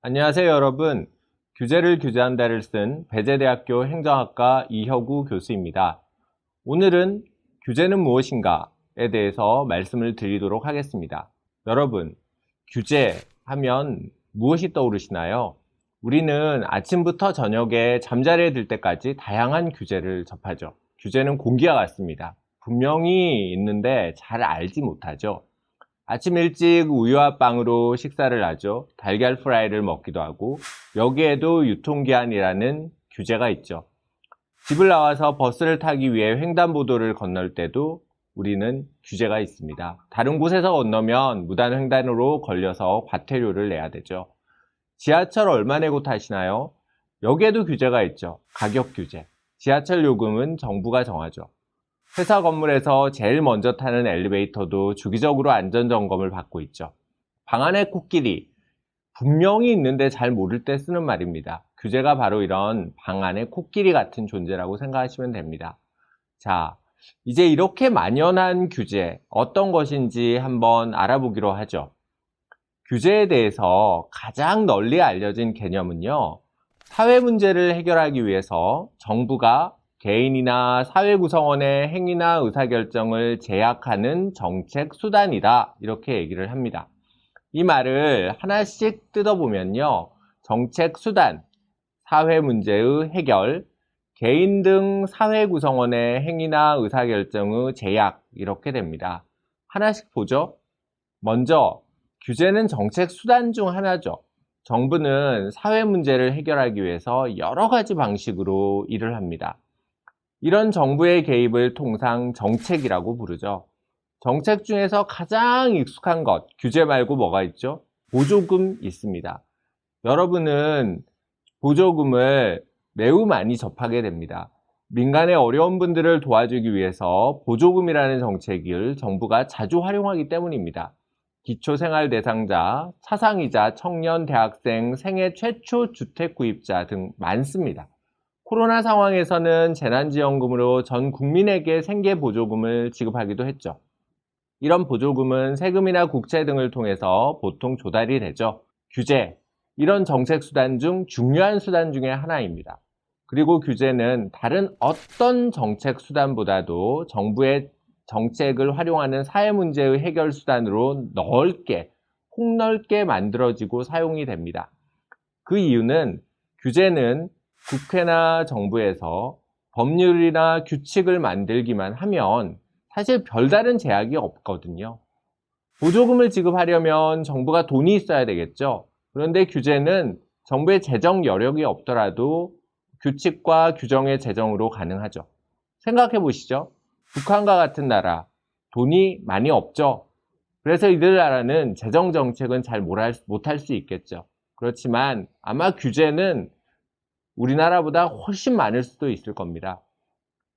안녕하세요, 여러분. 규제를 규제한다를 쓴 배재대학교 행정학과 이혁우 교수입니다. 오늘은 규제는 무엇인가에 대해서 말씀을 드리도록 하겠습니다. 여러분, 규제 하면 무엇이 떠오르시나요? 우리는 아침부터 저녁에 잠자리에 들 때까지 다양한 규제를 접하죠. 규제는 공기와 같습니다. 분명히 있는데 잘 알지 못하죠. 아침 일찍 우유와 빵으로 식사를 하죠. 달걀 프라이를 먹기도 하고 여기에도 유통기한이라는 규제가 있죠. 집을 나와서 버스를 타기 위해 횡단보도를 건널 때도 우리는 규제가 있습니다. 다른 곳에서 건너면 무단횡단으로 걸려서 과태료를 내야 되죠. 지하철 얼마 내고 타시나요? 여기에도 규제가 있죠. 가격 규제. 지하철 요금은 정부가 정하죠. 회사 건물에서 제일 먼저 타는 엘리베이터도 주기적으로 안전점검을 받고 있죠. 방 안의 코끼리, 분명히 있는데 잘 모를 때 쓰는 말입니다. 규제가 바로 이런 방 안의 코끼리 같은 존재라고 생각하시면 됩니다. 자, 이제 이렇게 만연한 규제, 어떤 것인지 한번 알아보기로 하죠. 규제에 대해서 가장 널리 알려진 개념은요, 사회 문제를 해결하기 위해서 정부가 개인이나 사회 구성원의 행위나 의사결정을 제약하는 정책 수단이다. 이렇게 얘기를 합니다. 이 말을 하나씩 뜯어보면요. 정책 수단, 사회 문제의 해결, 개인 등 사회 구성원의 행위나 의사결정의 제약 이렇게 됩니다. 하나씩 보죠. 먼저 규제는 정책 수단 중 하나죠. 정부는 사회 문제를 해결하기 위해서 여러 가지 방식으로 일을 합니다. 이런 정부의 개입을 통상 정책이라고 부르죠. 정책 중에서 가장 익숙한 것, 규제 말고 뭐가 있죠? 보조금 있습니다. 여러분은 보조금을 매우 많이 접하게 됩니다. 민간의 어려운 분들을 도와주기 위해서 보조금이라는 정책을 정부가 자주 활용하기 때문입니다. 기초생활 대상자, 차상이자, 청년, 대학생, 생애 최초 주택 구입자 등 많습니다. 코로나 상황에서는 재난지원금으로 전 국민에게 생계보조금을 지급하기도 했죠. 이런 보조금은 세금이나 국채 등을 통해서 보통 조달이 되죠. 규제, 이런 정책 수단 중 중요한 수단 중에 하나입니다. 그리고 규제는 다른 어떤 정책 수단보다도 정부의 정책을 활용하는 사회 문제의 해결 수단으로 넓게, 폭넓게 만들어지고 사용이 됩니다. 그 이유는 규제는 국회나 정부에서 법률이나 규칙을 만들기만 하면 사실 별다른 제약이 없거든요. 보조금을 지급하려면 정부가 돈이 있어야 되겠죠. 그런데 규제는 정부의 재정 여력이 없더라도 규칙과 규정의 제정으로 가능하죠. 생각해 보시죠. 북한과 같은 나라, 돈이 많이 없죠. 그래서 이들 나라는 재정 정책은 잘 못할 수 있겠죠. 그렇지만 아마 규제는 우리나라보다 훨씬 많을 수도 있을 겁니다.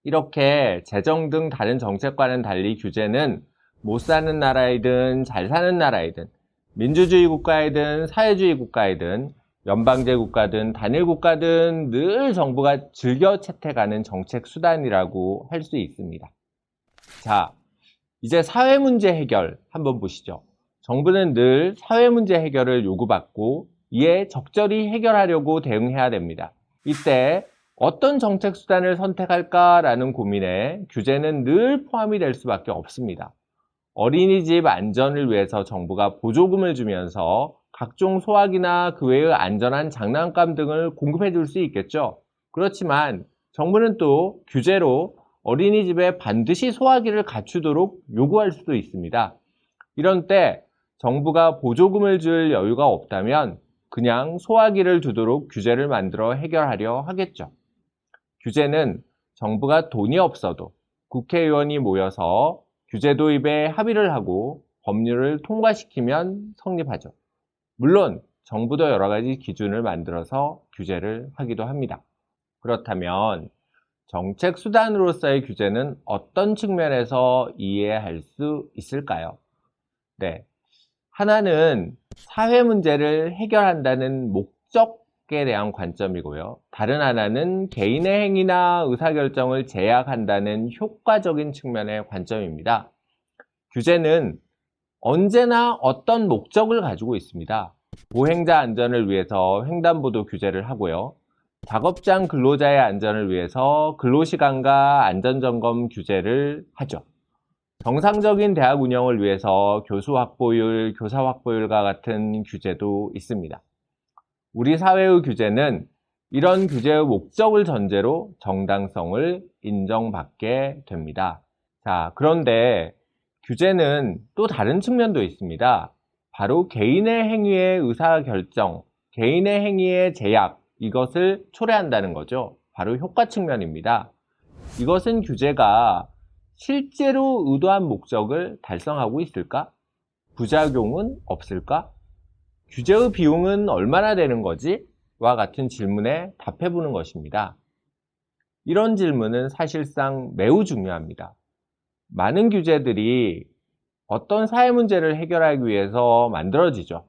이렇게 재정 등 다른 정책과는 달리 규제는 못 사는 나라이든 잘 사는 나라이든 민주주의 국가이든 사회주의 국가이든 연방제 국가든 단일 국가든 늘 정부가 즐겨 채택하는 정책 수단이라고 할 수 있습니다. 자, 이제 사회 문제 해결 한번 보시죠. 정부는 늘 사회 문제 해결을 요구받고 이에 적절히 해결하려고 대응해야 됩니다. 이때 어떤 정책 수단을 선택할까라는 고민에 규제는 늘 포함이 될 수밖에 없습니다. 어린이집 안전을 위해서 정부가 보조금을 주면서 각종 소화기나 그 외의 안전한 장난감 등을 공급해 줄 수 있겠죠. 그렇지만 정부는 또 규제로 어린이집에 반드시 소화기를 갖추도록 요구할 수도 있습니다. 이런 때 정부가 보조금을 줄 여유가 없다면 그냥 소화기를 두도록 규제를 만들어 해결하려 하겠죠. 규제는 정부가 돈이 없어도 국회의원이 모여서 규제 도입에 합의를 하고 법률을 통과시키면 성립하죠. 물론 정부도 여러 가지 기준을 만들어서 규제를 하기도 합니다. 그렇다면 정책 수단으로서의 규제는 어떤 측면에서 이해할 수 있을까요? 네. 하나는 사회 문제를 해결한다는 목적에 대한 관점이고요. 다른 하나는 개인의 행위나 의사결정을 제약한다는 효과적인 측면의 관점입니다. 규제는 언제나 어떤 목적을 가지고 있습니다. 보행자 안전을 위해서 횡단보도 규제를 하고요. 작업장 근로자의 안전을 위해서 근로시간과 안전점검 규제를 하죠. 정상적인 대학 운영을 위해서 교수 확보율, 교사 확보율과 같은 규제도 있습니다. 우리 사회의 규제는 이런 규제의 목적을 전제로 정당성을 인정받게 됩니다. 자, 그런데 규제는 또 다른 측면도 있습니다. 바로 개인의 행위의 의사결정, 개인의 행위의 제약, 이것을 초래한다는 거죠. 바로 효과 측면입니다. 이것은 규제가 실제로 의도한 목적을 달성하고 있을까? 부작용은 없을까? 규제의 비용은 얼마나 되는 거지? 와 같은 질문에 답해보는 것입니다. 이런 질문은 사실상 매우 중요합니다. 많은 규제들이 어떤 사회 문제를 해결하기 위해서 만들어지죠.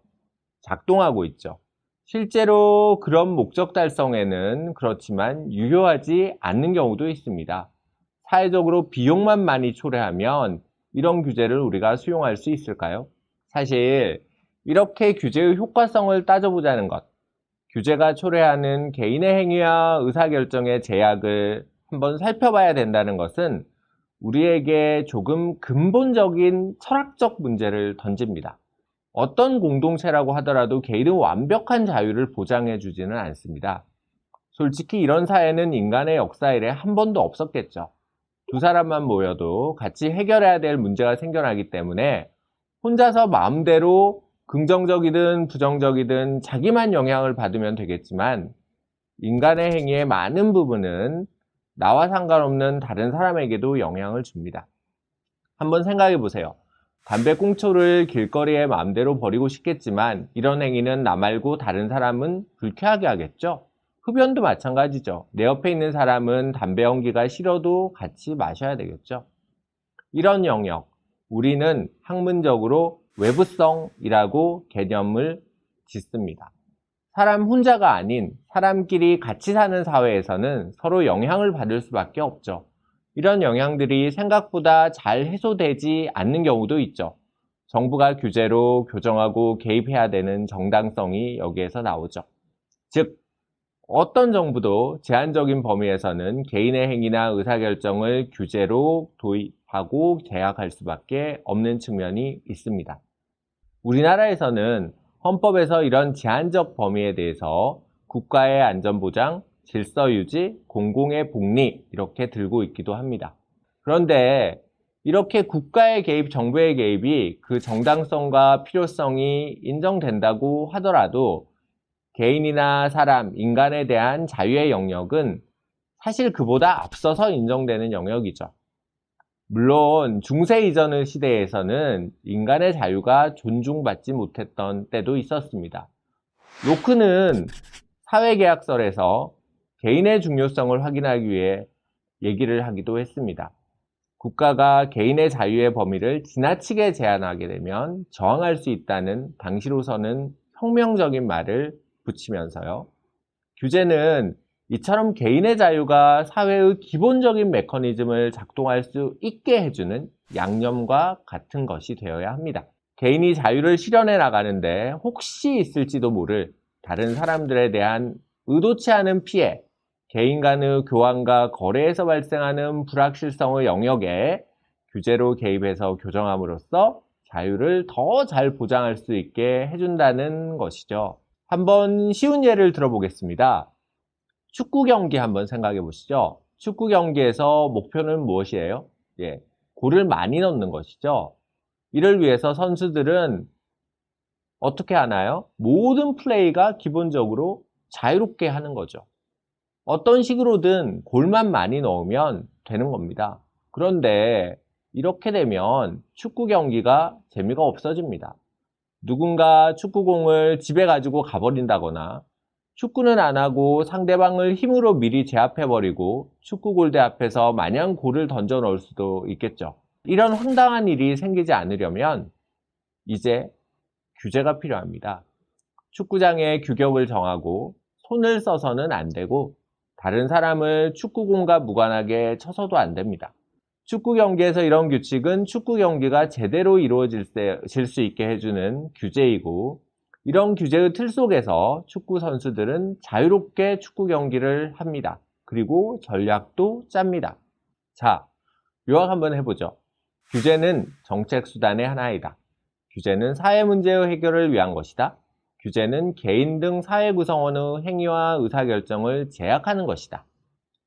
작동하고 있죠. 실제로 그런 목적 달성에는 그렇지만 유효하지 않는 경우도 있습니다. 사회적으로 비용만 많이 초래하면 이런 규제를 우리가 수용할 수 있을까요? 사실 이렇게 규제의 효과성을 따져보자는 것, 규제가 초래하는 개인의 행위와 의사결정의 제약을 한번 살펴봐야 된다는 것은 우리에게 조금 근본적인 철학적 문제를 던집니다. 어떤 공동체라고 하더라도 개인의 완벽한 자유를 보장해 주지는 않습니다. 솔직히 이런 사회는 인간의 역사 이래 한 번도 없었겠죠. 두 사람만 모여도 같이 해결해야 될 문제가 생겨나기 때문에 혼자서 마음대로 긍정적이든 부정적이든 자기만 영향을 받으면 되겠지만 인간의 행위의 많은 부분은 나와 상관없는 다른 사람에게도 영향을 줍니다. 한번 생각해 보세요. 담배꽁초를 길거리에 마음대로 버리고 싶겠지만 이런 행위는 나 말고 다른 사람은 불쾌하게 하겠죠? 흡연도 마찬가지죠. 내 옆에 있는 사람은 담배 연기가 싫어도 같이 마셔야 되겠죠? 이런 영역, 우리는 학문적으로 외부성이라고 개념을 짓습니다. 사람 혼자가 아닌 사람끼리 같이 사는 사회에서는 서로 영향을 받을 수밖에 없죠. 이런 영향들이 생각보다 잘 해소되지 않는 경우도 있죠. 정부가 규제로 교정하고 개입해야 되는 정당성이 여기에서 나오죠. 즉, 어떤 정부도 제한적인 범위에서는 개인의 행위나 의사결정을 규제로 도입하고 제약할 수밖에 없는 측면이 있습니다. 우리나라에서는 헌법에서 이런 제한적 범위에 대해서 국가의 안전보장, 질서유지, 공공의 복리 이렇게 들고 있기도 합니다. 그런데 이렇게 국가의 개입, 정부의 개입이 그 정당성과 필요성이 인정된다고 하더라도 개인이나 사람, 인간에 대한 자유의 영역은 사실 그보다 앞서서 인정되는 영역이죠. 물론 중세 이전의 시대에서는 인간의 자유가 존중받지 못했던 때도 있었습니다. 로크는 사회계약설에서 개인의 중요성을 확인하기 위해 얘기를 하기도 했습니다. 국가가 개인의 자유의 범위를 지나치게 제한하게 되면 저항할 수 있다는 당시로서는 혁명적인 말을 붙이면서요. 규제는 이처럼 개인의 자유가 사회의 기본적인 메커니즘을 작동할 수 있게 해주는 양념과 같은 것이 되어야 합니다. 개인이 자유를 실현해 나가는데 혹시 있을지도 모를 다른 사람들에 대한 의도치 않은 피해, 개인 간의 교환과 거래에서 발생하는 불확실성의 영역에 규제로 개입해서 교정함으로써 자유를 더 잘 보장할 수 있게 해준다는 것이죠. 한번 쉬운 예를 들어보겠습니다. 축구 경기 한번 생각해 보시죠. 축구 경기에서 목표는 무엇이에요? 예, 골을 많이 넣는 것이죠. 이를 위해서 선수들은 어떻게 하나요? 모든 플레이가 기본적으로 자유롭게 하는 거죠. 어떤 식으로든 골만 많이 넣으면 되는 겁니다. 그런데 이렇게 되면 축구 경기가 재미가 없어집니다. 누군가 축구공을 집에 가지고 가버린다거나 축구는 안 하고 상대방을 힘으로 미리 제압해버리고 축구골대 앞에서 마냥 골을 던져 넣을 수도 있겠죠. 이런 황당한 일이 생기지 않으려면 이제 규제가 필요합니다. 축구장의 규격을 정하고 손을 써서는 안 되고 다른 사람을 축구공과 무관하게 쳐서도 안 됩니다. 축구 경기에서 이런 규칙은 축구 경기가 제대로 이루어질 수 있게 해주는 규제이고 이런 규제의 틀 속에서 축구 선수들은 자유롭게 축구 경기를 합니다. 그리고 전략도 짭니다. 자, 요약 한번 해보죠. 규제는 정책 수단의 하나이다. 규제는 사회 문제의 해결을 위한 것이다. 규제는 개인 등 사회 구성원의 행위와 의사결정을 제약하는 것이다.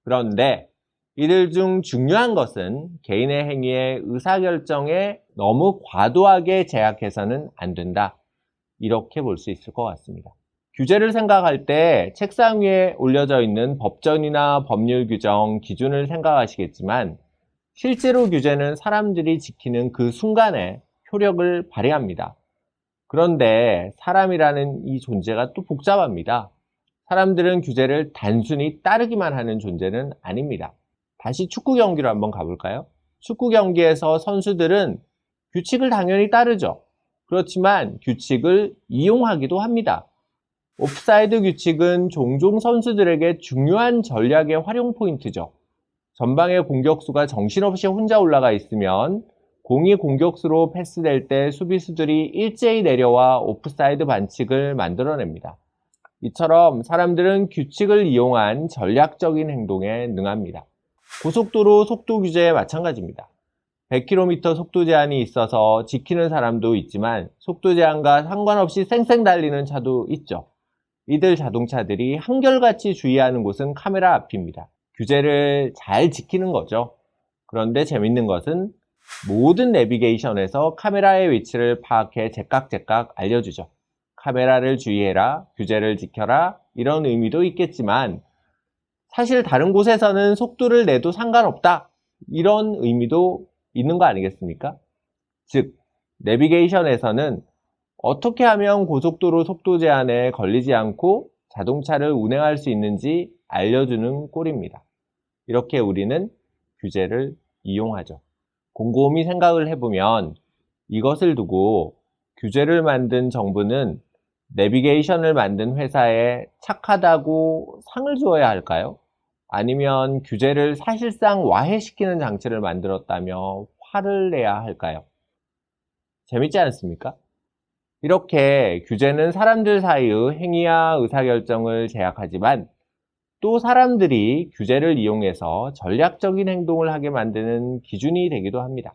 그런데 이들 중 중요한 것은 개인의 행위에 의사결정에 너무 과도하게 제약해서는 안 된다. 이렇게 볼 수 있을 것 같습니다. 규제를 생각할 때 책상 위에 올려져 있는 법전이나 법률 규정, 기준을 생각하시겠지만 실제로 규제는 사람들이 지키는 그 순간에 효력을 발휘합니다. 그런데 사람이라는 이 존재가 또 복잡합니다. 사람들은 규제를 단순히 따르기만 하는 존재는 아닙니다. 다시 축구 경기로 한번 가볼까요? 축구 경기에서 선수들은 규칙을 당연히 따르죠. 그렇지만 규칙을 이용하기도 합니다. 옵사이드 규칙은 종종 선수들에게 중요한 전략의 활용 포인트죠. 전방의 공격수가 정신없이 혼자 올라가 있으면 공이 공격수로 패스될 때 수비수들이 일제히 내려와 오프사이드 반칙을 만들어냅니다. 이처럼 사람들은 규칙을 이용한 전략적인 행동에 능합니다. 고속도로 속도 규제에 마찬가지입니다. 100km 속도 제한이 있어서 지키는 사람도 있지만 속도 제한과 상관없이 쌩쌩 달리는 차도 있죠. 이들 자동차들이 한결같이 주의하는 곳은 카메라 앞입니다. 규제를 잘 지키는 거죠. 그런데 재밌는 것은 모든 내비게이션에서 카메라의 위치를 파악해 제깍제깍 알려주죠. 카메라를 주의해라, 규제를 지켜라 이런 의미도 있겠지만 사실 다른 곳에서는 속도를 내도 상관없다 이런 의미도 있는 거 아니겠습니까? 즉, 내비게이션에서는 어떻게 하면 고속도로 속도 제한에 걸리지 않고 자동차를 운행할 수 있는지 알려주는 꼴입니다. 이렇게 우리는 규제를 이용하죠. 곰곰이 생각을 해보면 이것을 두고 규제를 만든 정부는 내비게이션을 만든 회사에 착하다고 상을 주어야 할까요? 아니면 규제를 사실상 와해시키는 장치를 만들었다며 화를 내야 할까요? 재밌지 않습니까? 이렇게 규제는 사람들 사이의 행위와 의사결정을 제약하지만 또 사람들이 규제를 이용해서 전략적인 행동을 하게 만드는 기준이 되기도 합니다.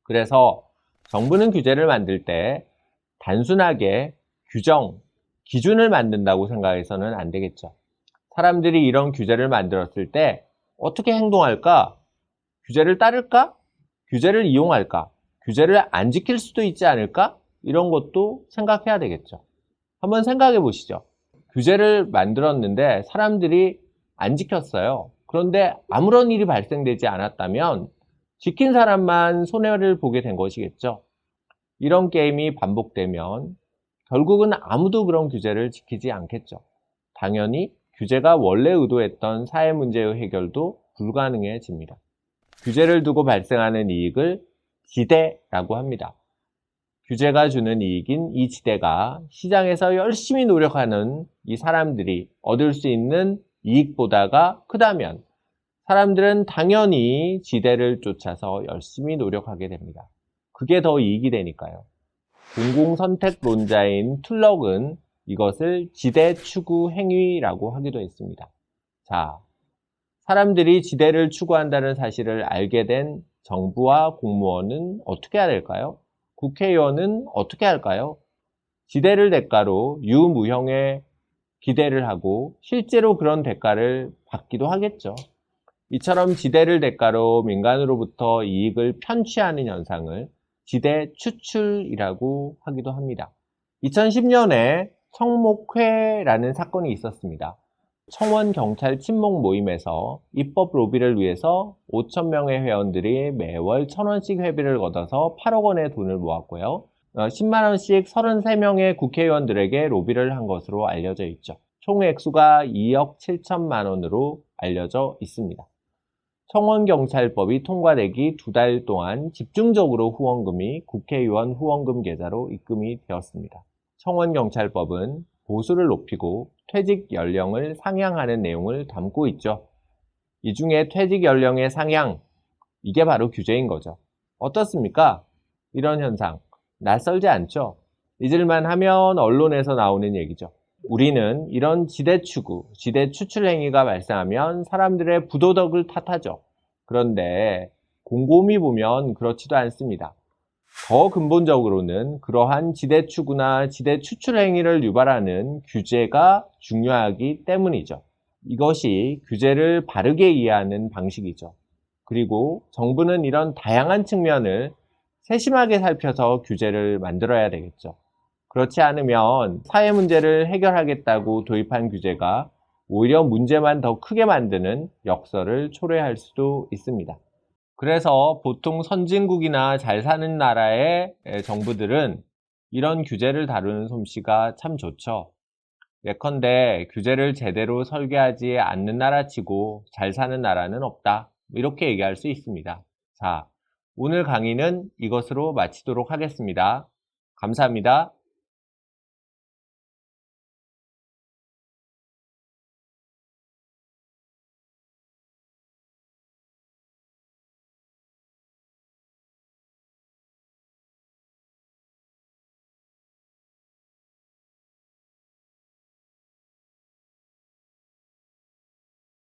그래서 정부는 규제를 만들 때 단순하게 규정, 기준을 만든다고 생각해서는 안 되겠죠. 사람들이 이런 규제를 만들었을 때 어떻게 행동할까? 규제를 따를까? 규제를 이용할까? 규제를 안 지킬 수도 있지 않을까? 이런 것도 생각해야 되겠죠. 한번 생각해 보시죠. 규제를 만들었는데 사람들이 안 지켰어요. 그런데 아무런 일이 발생되지 않았다면 지킨 사람만 손해를 보게 된 것이겠죠. 이런 게임이 반복되면 결국은 아무도 그런 규제를 지키지 않겠죠. 당연히 규제가 원래 의도했던 사회 문제의 해결도 불가능해집니다. 규제를 두고 발생하는 이익을 지대라고 합니다. 규제가 주는 이익인 이 지대가 시장에서 열심히 노력하는 이 사람들이 얻을 수 있는 이익보다가 크다면 사람들은 당연히 지대를 쫓아서 열심히 노력하게 됩니다. 그게 더 이익이 되니까요. 공공선택론자인 툴럭은 이것을 지대 추구 행위라고 하기도 했습니다. 자, 사람들이 지대를 추구한다는 사실을 알게 된 정부와 공무원은 어떻게 해야 될까요? 국회의원은 어떻게 할까요? 지대를 대가로 유무형에 기대를 하고 실제로 그런 대가를 받기도 하겠죠. 이처럼 지대를 대가로 민간으로부터 이익을 편취하는 현상을 지대 추출이라고 하기도 합니다. 2010년에 청목회라는 사건이 있었습니다. 청원경찰 친목 모임에서 입법 로비를 위해서 5,000명의 회원들이 매월 1,000원씩 회비를 걷어서 8억 원의 돈을 모았고요. 10만 원씩 33명의 국회의원들에게 로비를 한 것으로 알려져 있죠. 총 액수가 2억 7천만 원으로 알려져 있습니다. 청원경찰법이 통과되기 2달 동안 집중적으로 후원금이 국회의원 후원금 계좌로 입금이 되었습니다. 청원경찰법은 보수를 높이고 퇴직 연령을 상향하는 내용을 담고 있죠. 이 중에 퇴직 연령의 상향, 이게 바로 규제인 거죠. 어떻습니까? 이런 현상, 낯설지 않죠? 잊을만 하면 언론에서 나오는 얘기죠. 우리는 이런 지대 추구, 지대 추출 행위가 발생하면 사람들의 부도덕을 탓하죠. 그런데 곰곰이 보면 그렇지도 않습니다. 더 근본적으로는 그러한 지대 추구나 지대 추출 행위를 유발하는 규제가 중요하기 때문이죠. 이것이 규제를 바르게 이해하는 방식이죠. 그리고 정부는 이런 다양한 측면을 세심하게 살펴서 규제를 만들어야 되겠죠. 그렇지 않으면 사회 문제를 해결하겠다고 도입한 규제가 오히려 문제만 더 크게 만드는 역설을 초래할 수도 있습니다. 그래서 보통 선진국이나 잘 사는 나라의 정부들은 이런 규제를 다루는 솜씨가 참 좋죠. 예컨대 규제를 제대로 설계하지 않는 나라치고 잘 사는 나라는 없다. 이렇게 얘기할 수 있습니다. 자, 오늘 강의는 이것으로 마치도록 하겠습니다. 감사합니다.